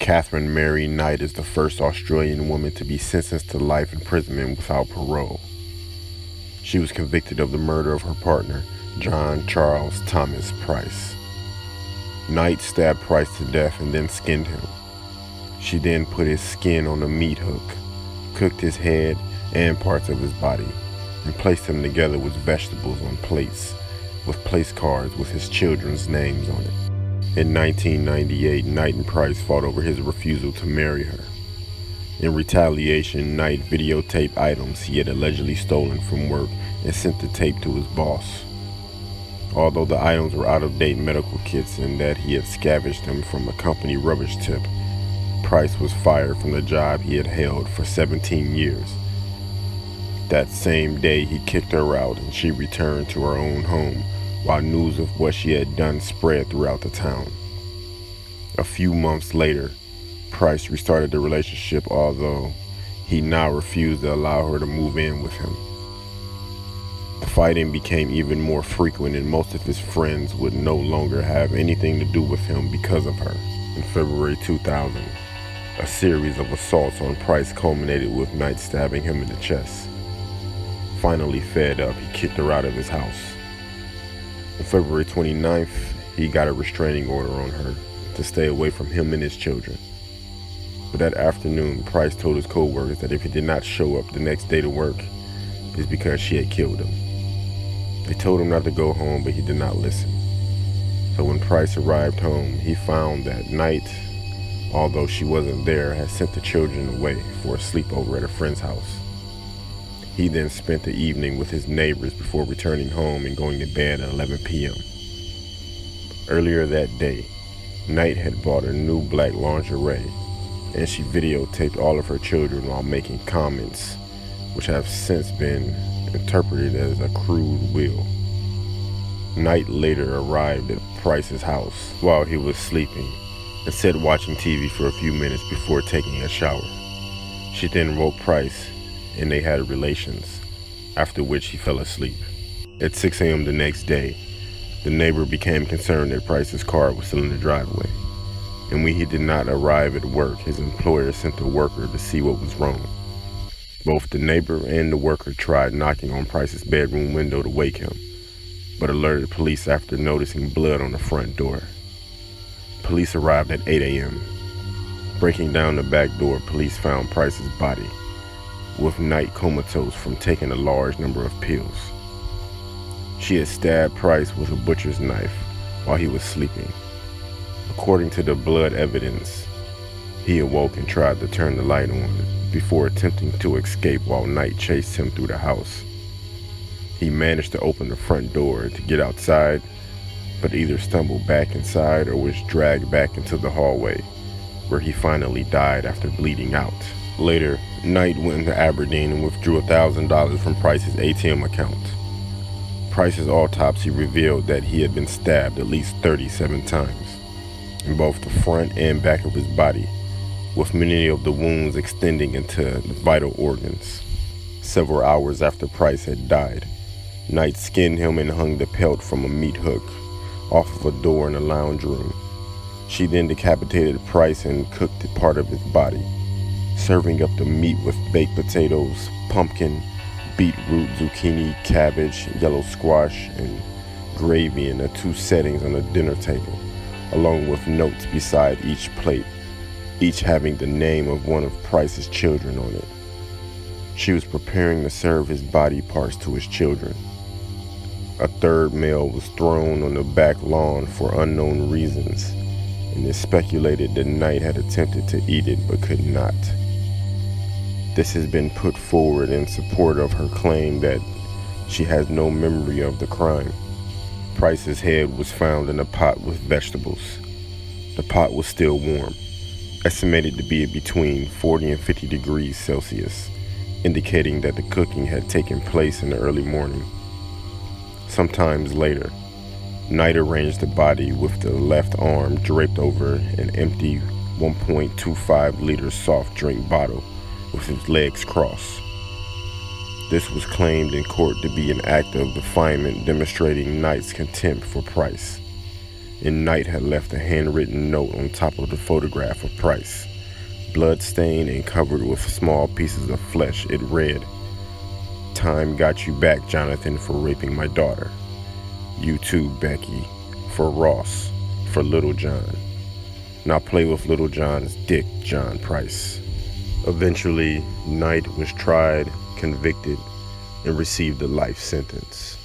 Katherine Knight is the first Australian woman to be sentenced to life imprisonment without parole. She was convicted of the murder of her partner, John Charles Thomas Price. Knight stabbed Price to death and then skinned him. She then put his skin on a meat hook, cooked his head and parts of his body, and placed them together with vegetables on plates, with place cards with his children's names on it. In 1998, Knight and Price fought over his refusal to marry her. In retaliation, Knight videotaped items he had allegedly stolen from work and sent the tape to his boss. Although the items were out-of-date medical kits and that he had scavenged them from a company rubbish tip, Price was fired from the job he had held for 17 years. That same day, he kicked her out and she returned to her own home, while news of what she had done spread throughout the town. A few months later, Price restarted the relationship, although he now refused to allow her to move in with him. The fighting became even more frequent and most of his friends would no longer have anything to do with him because of her. In February 2000, a series of assaults on Price culminated with Knight stabbing him in the chest. Finally fed up, he kicked her out of his house. On February 29th, he got a restraining order on her to stay away from him and his children. But that afternoon, Price told his co-workers that if he did not show up the next day to work, it's because she had killed him. They told him not to go home, but he did not listen. So when Price arrived home, he found that Knight, although she wasn't there, had sent the children away for a sleepover at a friend's house. He then spent the evening with his neighbors before returning home and going to bed at 11 p.m. Earlier that day, Knight had bought a new black lingerie, and she videotaped all of her children while making comments, which have since been interpreted as a crude will. Knight later arrived at Price's house while he was sleeping and sat watching TV for a few minutes before taking a shower. She then woke Price and they had relations, after which he fell asleep. At 6 a.m. the next day, the neighbor became concerned that Price's car was still in the driveway, and when he did not arrive at work, his employer sent a worker to see what was wrong. Both the neighbor and the worker tried knocking on Price's bedroom window to wake him, but alerted police after noticing blood on the front door. Police arrived at 8 a.m. Breaking down the back door, police found Price's body, with Knight comatose from taking a large number of pills. She had stabbed Price with a butcher's knife while he was sleeping. According to the blood evidence, he awoke and tried to turn the light on before attempting to escape while Knight chased him through the house. He managed to open the front door to get outside, but either stumbled back inside or was dragged back into the hallway, where he finally died after bleeding out. Later, Knight went into Aberdeen and withdrew $1,000 from Price's ATM account. Price's autopsy revealed that he had been stabbed at least 37 times, in both the front and back of his body, with many of the wounds extending into the vital organs. Several hours after Price had died, Knight skinned him and hung the pelt from a meat hook off of a door in the lounge room. She then decapitated Price and cooked a part of his body, serving up the meat with baked potatoes, pumpkin, beetroot, zucchini, cabbage, yellow squash, and gravy in the 2 settings on the dinner table, along with notes beside each plate, each having the name of one of Price's children on it. She was preparing to serve his body parts to his children. A third meal was thrown on the back lawn for unknown reasons, and it's speculated that Knight had attempted to eat it but could not. This has been put forward in support of her claim that she has no memory of the crime. Price's head was found in a pot with vegetables. The pot was still warm, estimated to be between 40 and 50 degrees Celsius, indicating that the cooking had taken place in the early morning. Sometimes later, Knight arranged the body with the left arm draped over an empty 1.25-liter soft drink bottle with his legs crossed. This was claimed in court to be an act of defilement demonstrating Knight's contempt for Price. and Knight had left a handwritten note on top of the photograph of Price. Blood-stained and covered with small pieces of flesh, it read, "Time got you back, Jonathan, for raping my daughter. You too, Becky. For Ross. For Little John. Now play with Little John's dick, John Price." Eventually, Knight was tried, convicted, and received a life sentence.